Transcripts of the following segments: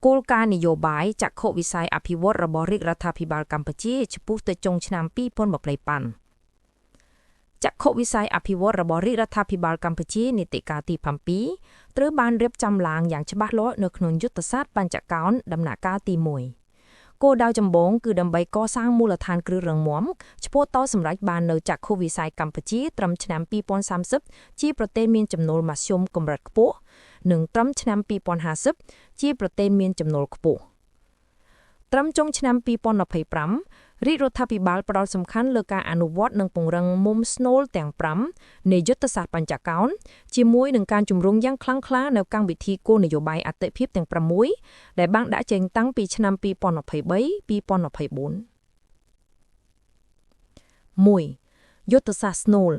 គោលការណ៍នយោបាយចក្ខុវិស័យអភិវឌ្ឍរបស់រាជរដ្ឋាភិបាលកម្ពុជាចំពោះទៅចុងឆ្នាំ2025ចក្ខុវិស័យអភិវឌ្ឍរបស់រាជរដ្ឋាភិបាលកម្ពុជានីតិកាលទី7ត្រូវបានរៀបចំឡើងយ៉ាងច្បាស់លាស់នៅក្នុងយុទ្ធសាស្ត្របញ្ចកោណដំណាក់កាលទី1គោលដៅចម្បងគឺដើម្បីកសាងមូលដ្ឋានគ្រឹះរឹងមាំឆ្ពោះតសម្រេចបាននៅចក្ខុវិស័យកម្ពុជាត្រឹមឆ្នាំ2030ជាប្រទេសមានចំណូលមធ្យមកម្រិតខ្ពស់និងត្រឹមឆ្នាំ2050ជាប្រទេសមានចំណូលខ្ពស់ត្រឹមចុងឆ្នាំ2025រាជរដ្ឋាភិបាលផ្ដោតសំខាន់លើការអនុវត្តនិងពង្រឹងមុំស្នូលទាំង5នៃយុទ្ធសាស្ត្របញ្ចកោណជាមួយនឹងការជំរុញយ៉ាងខ្លាំងក្លានៅកម្មវិធីគោលនយោបាយអតិភិបទាំង6ដែលបានដាក់ចេញតាំងពីឆ្នាំ2023-2024 1. យុទ្ធសាស្ត្រស្នូល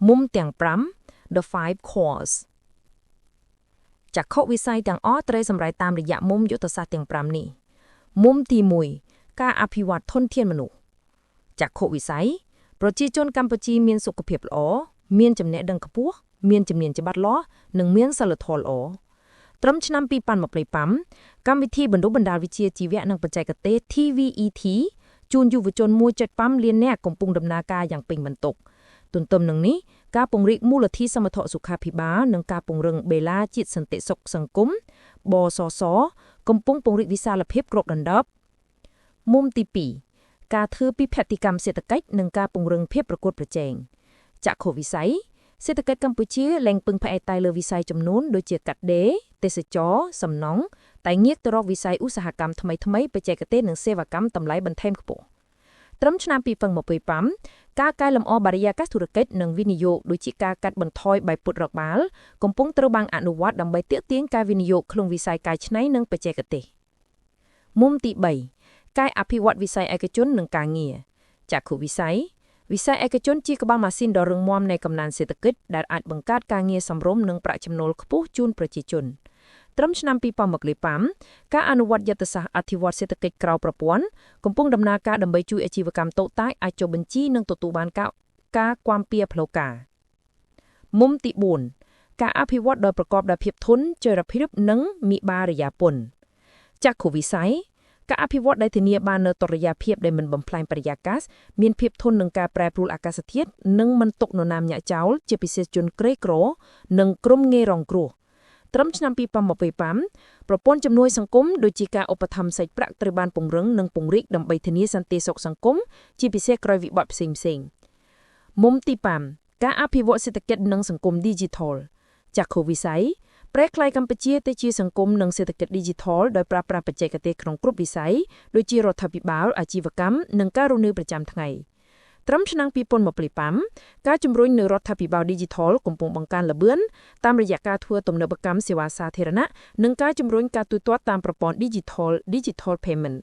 មុំទាំង5 The 5 Cores ចក្ខុវិស័យទាំងអស់ត្រូវសម្រេចតាមរយៈមុំយុទ្ធសាស្ត្រទាំង5នេះមុំទី1ការអភិវឌ្ឍធនធានមនុស្សចក្ខុវិស័យប្រជាជនកម្ពុជាមានសុខភាពល្អមានចំណេះដឹងខ្ពស់មានជំនាញច្បាស់លាស់និងមានសីលធម៌ល្អត្រឹមឆ្នាំ2025កម្មវិធីបណ្ដុះបណ្ដាលវិជ្ជាជីវៈនិងបច្ចេកទេស TVET ជូនយុវជន 1.5 លាននាក់កំពុងដំណើរការយ៉ាងពេញបន្ទុកទន្ទឹមនឹងនេះការពង្រីកមូលដ្ឋានសមត្ថសុខាភិបាលនិងការពង្រឹងបេឡាជាតិសន្តិសុខសង្គមបសសកំពុងពង្រីកវិសាលភាពគ្របដណ្ដប់មុំទី2ការធ្វើពិភពកម្មសេដ្ឋកិច្ចនិងការពង្រឹងភាពប្រកួតប្រជែងចក្ខុវិស័យសេដ្ឋកិច្ចកម្ពុជាលែងពឹងផ្អែកតែលើវិស័យចំនួនដូចជាកាត់ដេរទេសចរសំណង់តែងាកទៅរកវិស័យឧស្សាហកម្មថ្មីបច្ចេកទេសនិងសេវាកម្មតម្លៃបន្ថែមខ្ពស់ត្រឹមឆ្នាំ2025ការកែលម្អបរិយាកាសធុរកិច្ចនិងវិនិយោគដូចជាការកាត់បន្ថយបែបពុតរកបាល់កំពុងត្រូវបានអនុវត្តដើម្បីទាក់ទាញការវិនិយោគក្នុងវិស័យកែច្នៃនិងបច្ចេកទេសមុំទី3ការអភិវឌ្ឍវិស័យឯកជននិងការងារចក្ខុវិស័យឯកជនជាក្បាលម៉ាស៊ីនដ៏រឹងមាំនៃកំណើនសេដ្ឋកិច្ចដែលអាចបង្កើតការងារសមរម្យនិងប្រាក់ចំណូលខ្ពស់ជូនប្រជាជនត្រឹមឆ្នាំ2025ការអនុវត្តយុទ្ធសាស្ត្រអភិវឌ្ឍសេដ្ឋកិច្ចក្រៅប្រព័ន្ធកំពុងដំណើរការដើម្បីជួយអាជីវកម្មតូចតាចអាចចុះបញ្ជីនិងទទួលបានការគាំពារផ្លូវការមុំទី4ការអភិវឌ្ឍដោយប្រកបដោយភាពធន់ចីរភាពនិងនិបារយាពន្ធចក្ខុវិស័យការអភិវឌ្ឍដែលធានាបាននូវតុល្យភាពដែលមិនបំផ្លាញបរិយាកាសមានភាពធន់នឹងការប្រែប្រួលអាកាសធាតុនិងមិនទុកនរណាម្នាក់ចោលជាពិសេសជនក្រីក្រនិងក្រុមងាយរងគ្រោះត្រឹមឆ្នាំ2025ប្រព័ន្ធជំនួយសង្គមដូចជាការឧបត្ថម្ភសាច់ប្រាក់ត្រូវបានពង្រឹងនិងពង្រីកដើម្បីធានាសន្តិសុខសង្គមជាពិសេសក្រោយវិបត្តិផ្សេងៗមុំទី5ការអភិវឌ្ឍសេដ្ឋកិច្ចនិងសង្គម Digital ចក្ខុវិស័យប្រែក្លាយកម្ពុជាទៅជាសង្គមនិងសេដ្ឋកិច្ច Digital ដោយប្រើប្រាស់បច្ចេកទេសក្នុងគ្រប់វិស័យដូចជារដ្ឋាភិបាលអាជីវកម្មនិងការរស់នៅប្រចាំថ្ងៃត្រឹមឆ្នាំ2025ការជំរុញនៅរដ្ឋាភិបាល Digital កំពុងបង្កើនល្បឿនតាមរយៈការធ្វើទំនើបកម្មសេវាសាធារណៈនិងការជំរុញការទូទាត់តាមប្រព័ន្ធ Digital Payment